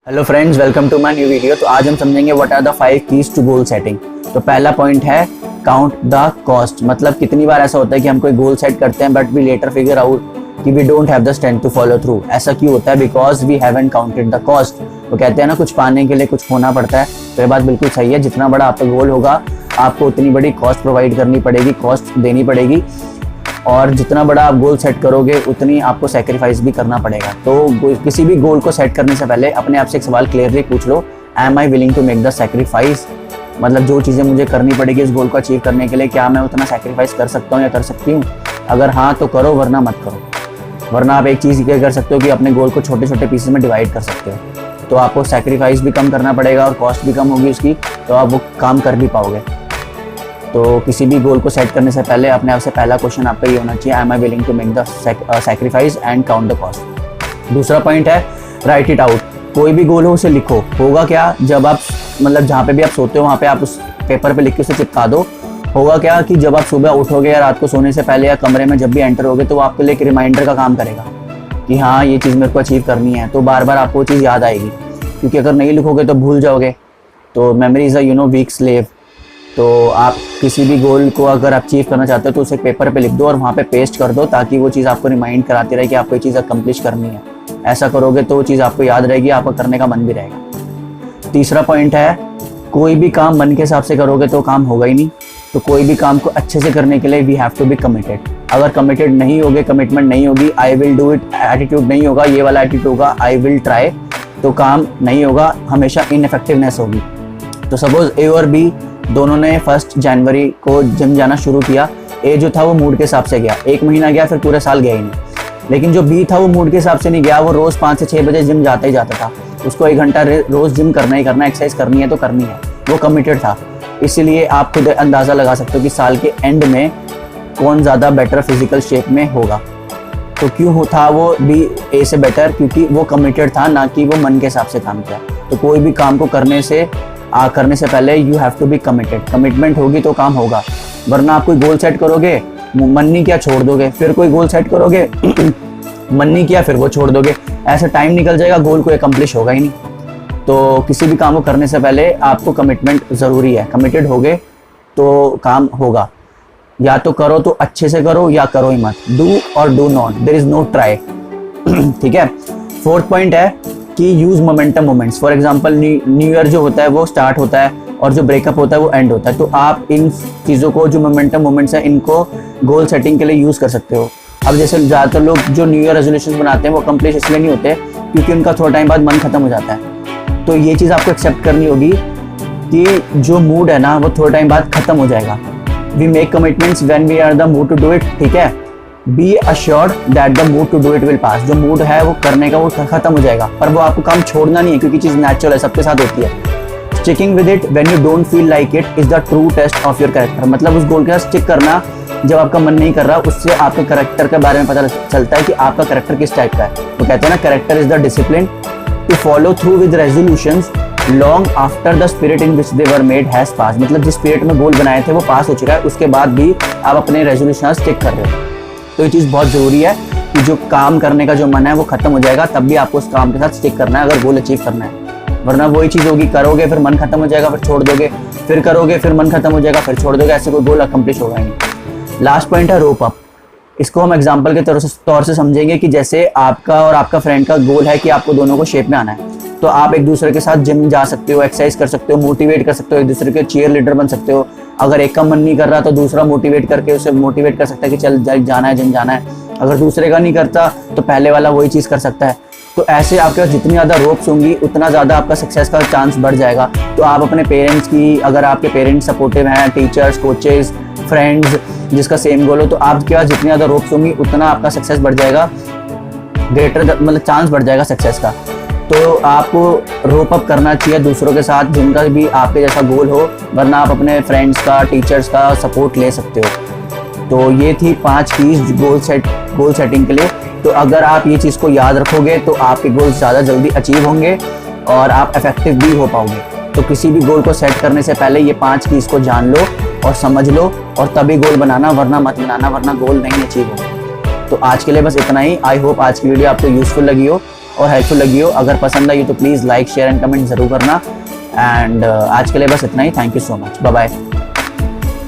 Hello friends, welcome to my new video. तो आज हम समझेंगे what are the 5 keys to goal setting. तो पहला पॉइंट है काउंट द कॉस्ट। मतलब कितनी बार ऐसा होता है कि हम कोई गोल सेट करते हैं but we later figure out कि we don't have the strength to follow through. ऐसा क्यों होता है? Because we haven't counted the cost. तो कहते हैं ना, कुछ पाने के लिए कुछ खोना पड़ता है। तो ये बात बिल्कुल सही है। जितना बड़ा आपका गोल होगा आपको उतनी बड़ी कॉस्ट प्रोवाइड करनी पड़ेगी, कॉस्ट देनी पड़ेगी, और जितना बड़ा आप गोल सेट करोगे उतनी आपको सेक्रीफाइस भी करना पड़ेगा। तो किसी भी गोल को सेट करने से पहले अपने आप से एक सवाल क्लियरली पूछ लो, am I willing to make the sacrifice? मतलब जो चीज़ें मुझे करनी पड़ेगी इस गोल को अचीव करने के लिए, क्या मैं उतना सेक्रीफाइस कर सकता हूँ या कर सकती हूँ? अगर हाँ तो करो, वरना मत करो। वरना आप एक चीज़ क्या कर सकते हो कि अपने गोल को छोटे छोटे पीसेस में डिवाइड कर सकते हो। तो आपको सेक्रीफाइस भी कम करना पड़ेगा और कॉस्ट भी कम होगी उसकी, तो आप वो काम कर भी पाओगे। तो किसी भी गोल को सेट करने से पहले अपने आप से पहला क्वेश्चन आपका ये होना चाहिए, am I willing to make the sacrifice and count the cost. दूसरा पॉइंट है राइट इट आउट। कोई भी गोल हो उसे लिखो। होगा क्या, जब आप मतलब जहाँ पे भी आप सोते हो वहाँ पे आप उस पेपर पे लिख के उसे चिपका दो। होगा क्या कि जब आप सुबह उठोगे या रात को सोने से पहले या कमरे में जब भी एंटर होगे तो वो आपके लिए एक रिमाइंडर का काम करेगा कि हाँ ये चीज़ मेरे को अचीव करनी है। तो बार बार आपको वो चीज़ याद आएगी, क्योंकि अगर नहीं लिखोगे तो भूल जाओगे। तो memory is a weak slave. तो आप किसी भी गोल को अगर आप अचीव करना चाहते हो तो उसे पेपर पे लिख दो और वहाँ पे पेस्ट कर दो, ताकि वो चीज़ आपको रिमाइंड कराती रहे कि आपको ये चीज़ अकम्प्लिश करनी है। ऐसा करोगे तो वो चीज़ आपको याद रहेगी, आपको करने का मन भी रहेगा। तीसरा पॉइंट है, कोई भी काम मन के हिसाब से करोगे तो काम होगा ही नहीं। तो कोई भी काम को अच्छे से करने के लिए we have to be committed. अगर कमिटेड नहीं होगे, कमिटमेंट नहीं होगी, I will do it attitude नहीं होगा, ये वाला एटीट्यूड होगा आई विल ट्राई, तो काम नहीं होगा, हमेशा इनइफेक्टिवनेस होगी। तो सपोज ए और बी दोनों ने 1 जनवरी को जिम जाना शुरू किया। ए जो था वो मूड के हिसाब से गया, 1 महीना गया, फिर पूरे साल गया ही नहीं। लेकिन जो बी था वो मूड के हिसाब से नहीं गया, वो रोज़ 5 से 6 बजे जिम जाता ही जाता था। उसको 1 घंटा रोज़ जिम करना ही करना, एक्सरसाइज करनी है तो करनी है, वो कमिटेड था। इसीलिए आप खुद अंदाज़ा लगा सकते हो कि साल के एंड में कौन ज़्यादा बेटर फिजिकल शेप में होगा। तो क्यों था वो बी ए से बेटर? क्योंकि वो कमिटेड था, ना कि वो मन के हिसाब से काम किया। तो कोई भी काम को करने से पहले you have to be committed. Commitment होगी तो काम होगा, वरना आप कोई गोल सेट करोगे, मन नहीं किया छोड़ दोगे, फिर कोई गोल सेट करोगे मन नहीं किया फिर वो छोड़ दोगे, ऐसे टाइम निकल जाएगा, गोल को एकम्प्लिश होगा ही नहीं। तो किसी भी काम को करने से पहले आपको कमिटमेंट ज़रूरी है। कमिटेड होगे तो काम होगा। या तो करो तो अच्छे से करो या करो ही मत। डू और do not, there is no try. ठीक है। 4th पॉइंट है कि use momentum moments. For example new year जो होता है वो स्टार्ट होता है और जो ब्रेकअप होता है वो एंड होता है। तो आप इन चीज़ों को, जो मोमेंटम मोमेंट्स हैं, इनको गोल सेटिंग के लिए यूज़ कर सकते हो। अब जैसे ज़्यादातर लोग जो न्यू ईयर रेजोल्यूशन बनाते हैं वो कंप्लीट इसलिए नहीं होते क्योंकि उनका थोड़ा टाइम बाद मन खत्म हो जाता है। तो ये चीज़ आपको एक्सेप्ट करनी होगी कि जो मूड है ना वो थोड़ा टाइम बाद खत्म हो जाएगा। We make commitments when we are the mood to do it. ठीक है। Be assured that the mood to do it will pass. जो मूड है वो करने का वो खत्म हो जाएगा, पर वो आपको काम छोड़ना नहीं है, क्योंकि चीज़ नेचुरल है, सबके साथ होती है। Sticking with it when you don't feel like it is the true test of your character. मतलब उस गोल के साथ स्टिक करना जब आपका मन नहीं कर रहा, उससे आपके कैरेक्टर के बारे में पता चलता है कि आपका कैरेक्टर किस टाइप का है। तो कहते हैं ना, character is the discipline to follow through with resolutions long after the spirit in which they were made has passed. मतलब जिस स्पिरिट में गोल बनाए थे वो पास हो चुका है, उसके बाद भी आप अपने रेजोल्यूशन स्टिक कर रहे हो। तो ये चीज़ बहुत ज़रूरी है कि जो काम करने का जो मन है वो खत्म हो जाएगा, तब भी आपको उस काम के साथ स्टिक करना है अगर गोल अचीव करना है। वरना वही चीज़ होगी, करोगे फिर मन खत्म हो जाएगा, फिर छोड़ दोगे, फिर करोगे फिर मन खत्म हो जाएगा, फिर छोड़ दोगे, ऐसे कोई गोल अकम्प्लिश होगा नहीं। लास्ट पॉइंट है रोप अप। इसको हम एग्जाम्पल के तौर से समझेंगे कि जैसे आपका और आपका फ्रेंड का गोल है कि आपको दोनों को शेप में आना है, तो आप एक दूसरे के साथ जिम जा सकते हो, एक्सरसाइज कर सकते हो, मोटिवेट कर सकते हो, एक दूसरे के चीयर लीडर बन सकते हो। अगर एक का मन नहीं कर रहा तो दूसरा मोटिवेट करके उसे मोटिवेट कर सकता है कि चल जाना है, जिम जाना है। अगर दूसरे का नहीं करता तो पहले वाला वही चीज़ कर सकता है। तो ऐसे आपके पास जितनी ज़्यादा रोप्स होंगी उतना ज़्यादा आपका सक्सेस का चांस बढ़ जाएगा। तो आप अपने पेरेंट्स की, अगर आपके पेरेंट्स सपोर्टिव हैं, टीचर्स, कोचेस, फ्रेंड्स जिसका सेम गोल हो, तो आपके पास जितनी ज़्यादा रोप्स होंगी उतना आपका सक्सेस बढ़ जाएगा, ग्रेटर मतलब चांस बढ़ जाएगा सक्सेस का। तो आपको रोप अप करना चाहिए दूसरों के साथ जिनका भी आपके जैसा गोल हो, वरना आप अपने फ्रेंड्स का, टीचर्स का सपोर्ट ले सकते हो। तो ये थी 5 कीज गोल सेटिंग के लिए। तो अगर आप ये चीज़ को याद रखोगे तो आपके गोल्स ज़्यादा जल्दी अचीव होंगे और आप इफेक्टिव भी हो पाओगे। तो किसी भी गोल को सेट करने से पहले ये 5 कीज को जान लो और समझ लो और तभी गोल बनाना, वरना मत बनाना, वरना गोल नहीं अचीव होगा। तो आज के लिए बस इतना ही। आई होप आज की वीडियो आपको यूजफुल लगी हो। और हेल्पफुल लगी हो। अगर पसंद आई तो please like share and comment ज़रूर करना। एंड आज के लिए बस इतना ही। Thank you so much. Bye bye.